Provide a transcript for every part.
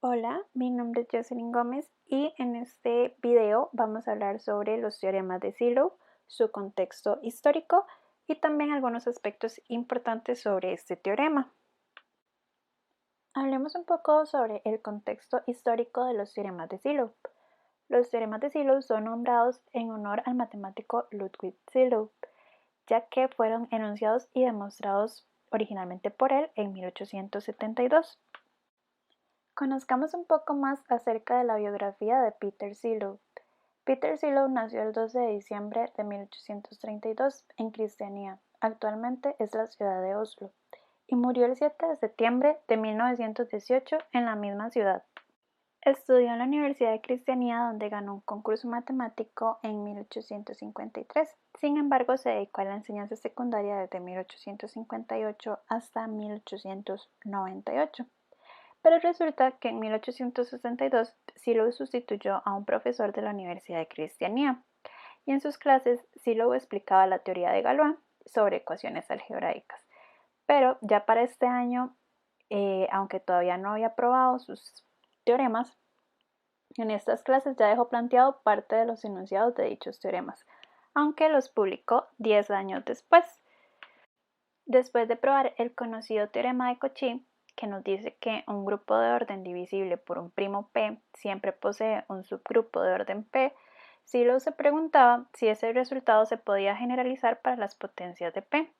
Hola, mi nombre es Jocelyn Gómez y en este video vamos a hablar sobre los teoremas de Silo, su contexto histórico y también algunos aspectos importantes sobre este teorema. Hablemos un poco sobre el contexto histórico de los teoremas de Silo. Los teoremas de Silo son nombrados en honor al matemático Ludwig Silo, ya que fueron enunciados y demostrados originalmente por él en 1872. Conozcamos un poco más acerca de la biografía de Peter Silo. Peter Silo nació el 12 de diciembre de 1832 en Cristianía, actualmente es la ciudad de Oslo, y murió el 7 de septiembre de 1918 en la misma ciudad. Estudió en la Universidad de Cristianía, donde ganó un concurso matemático en 1853. Sin embargo, se dedicó a la enseñanza secundaria desde 1858 hasta 1898. Pero resulta que en 1862 Silo sustituyó a un profesor de la Universidad de Cristianía, y en sus clases Silo explicaba la teoría de Galois sobre ecuaciones algebraicas. Pero ya para este año, aunque todavía no había probado sus teoremas, en estas clases ya dejó planteado parte de los enunciados de dichos teoremas, aunque los publicó 10 años después. Después de probar el conocido teorema de Cauchy, que nos dice que un grupo de orden divisible por un primo P siempre posee un subgrupo de orden P, Silo se preguntaba si ese resultado se podía generalizar para las potencias de P.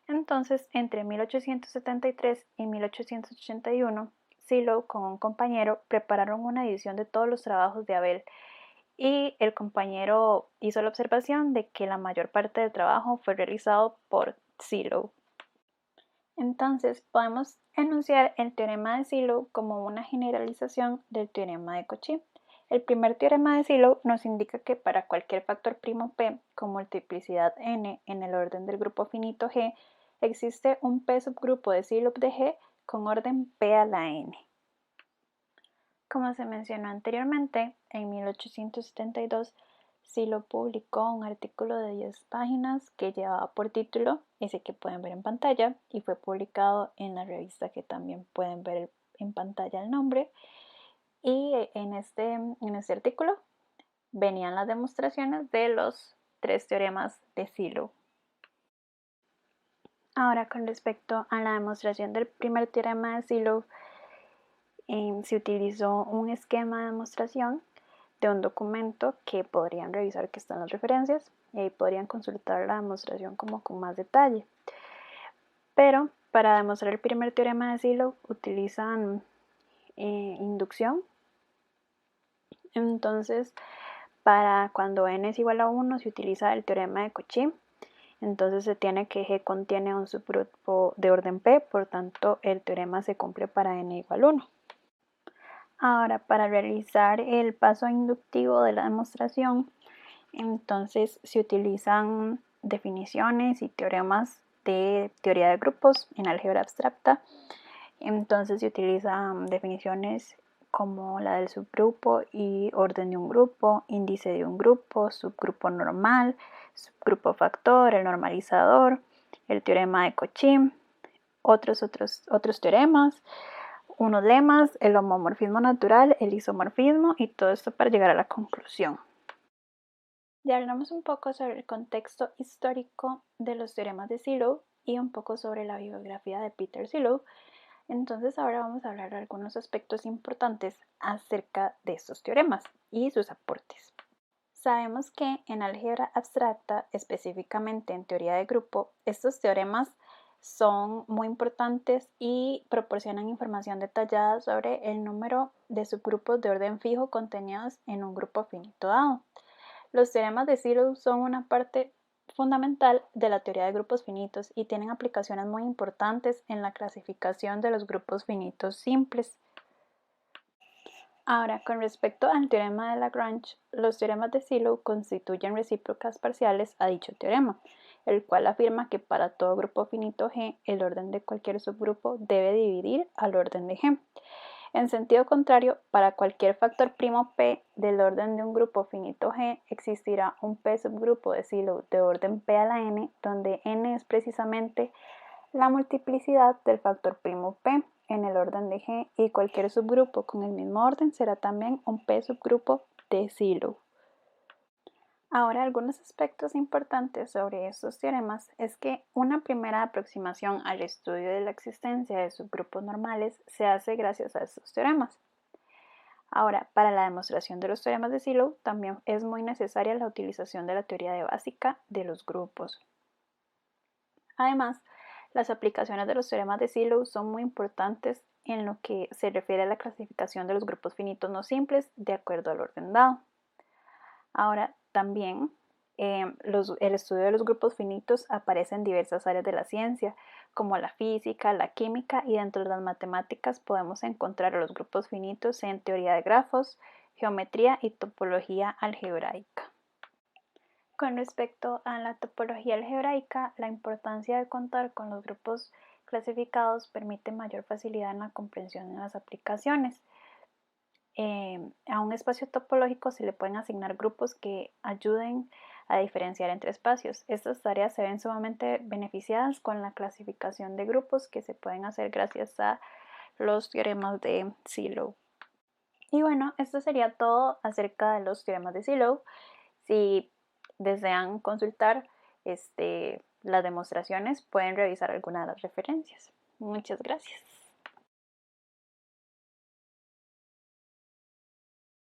Entonces, entre 1873 y 1881, Silo con un compañero prepararon una edición de todos los trabajos de Abel, y el compañero hizo la observación de que la mayor parte del trabajo fue realizado por Silo. Entonces, podemos enunciar el teorema de Silo como una generalización del teorema de Cauchy. El primer teorema de Silo nos indica que para cualquier factor primo P con multiplicidad n en el orden del grupo finito G, existe un P subgrupo de Silo de G con orden P a la n. Como se mencionó anteriormente, en 1872 Silo publicó un artículo de 10 páginas que llevaba por título ese que pueden ver en pantalla, y fue publicado en la revista que también pueden ver en pantalla el nombre. Y en este artículo venían las demostraciones de los 3 teoremas de Silo. Ahora, con respecto a la demostración del primer teorema de Silo, se utilizó un esquema de demostración de un documento que podrían revisar, que están las referencias, y ahí podrían consultar la demostración como con más detalle. Pero para demostrar el primer teorema de Silo utilizan inducción. Entonces, para cuando n es igual a 1 se utiliza el teorema de Cauchy. Entonces se tiene que G contiene un subgrupo de orden P, por tanto el teorema se cumple para n igual a 1. Ahora, para realizar el paso inductivo de la demostración, entonces se utilizan definiciones y teoremas de teoría de grupos en álgebra abstracta. Entonces se utilizan definiciones como la del subgrupo y orden de un grupo, índice de un grupo, subgrupo normal, subgrupo factor, el normalizador, el teorema de Cauchy, otros teoremas, unos lemas, el homomorfismo natural, el isomorfismo, y todo esto para llegar a la conclusión. Ya hablamos un poco sobre el contexto histórico de los teoremas de Silo y un poco sobre la biografía de Peter Silo. Entonces ahora vamos a hablar de algunos aspectos importantes acerca de estos teoremas y sus aportes. Sabemos que en álgebra abstracta, específicamente en teoría de grupo, estos teoremas son muy importantes y proporcionan información detallada sobre el número de subgrupos de orden fijo contenidos en un grupo finito dado. Los teoremas de Silo son una parte fundamental de la teoría de grupos finitos y tienen aplicaciones muy importantes en la clasificación de los grupos finitos simples. Ahora, con respecto al teorema de Lagrange, los teoremas de Silo constituyen recíprocas parciales a dicho teorema, el cual afirma que para todo grupo finito G, el orden de cualquier subgrupo debe dividir al orden de G. En sentido contrario, para cualquier factor primo P del orden de un grupo finito G, existirá un P subgrupo de Silo de orden P a la n, donde n es precisamente la multiplicidad del factor primo P, en el orden de G y cualquier subgrupo con el mismo orden será también un P subgrupo de Sylow. Ahora, algunos aspectos importantes sobre estos teoremas es que una primera aproximación al estudio de la existencia de subgrupos normales se hace gracias a estos teoremas. Ahora, para la demostración de los teoremas de Sylow también es muy necesaria la utilización de la teoría de básica de los grupos. Además, las aplicaciones de los teoremas de Sylow son muy importantes en lo que se refiere a la clasificación de los grupos finitos no simples de acuerdo al orden dado. Ahora, también el estudio de los grupos finitos aparece en diversas áreas de la ciencia, como la física, la química y dentro de las matemáticas podemos encontrar los grupos finitos en teoría de grafos, geometría y topología algebraica. Con respecto a la topología algebraica, la importancia de contar con los grupos clasificados permite mayor facilidad en la comprensión de las aplicaciones. A un espacio topológico se le pueden asignar grupos que ayuden a diferenciar entre espacios. Estas tareas se ven sumamente beneficiadas con la clasificación de grupos que se pueden hacer gracias a los teoremas de Sylow. Y bueno, esto sería todo acerca de los teoremas de Sylow. Si desean consultar las demostraciones, pueden revisar alguna de las referencias. Muchas gracias.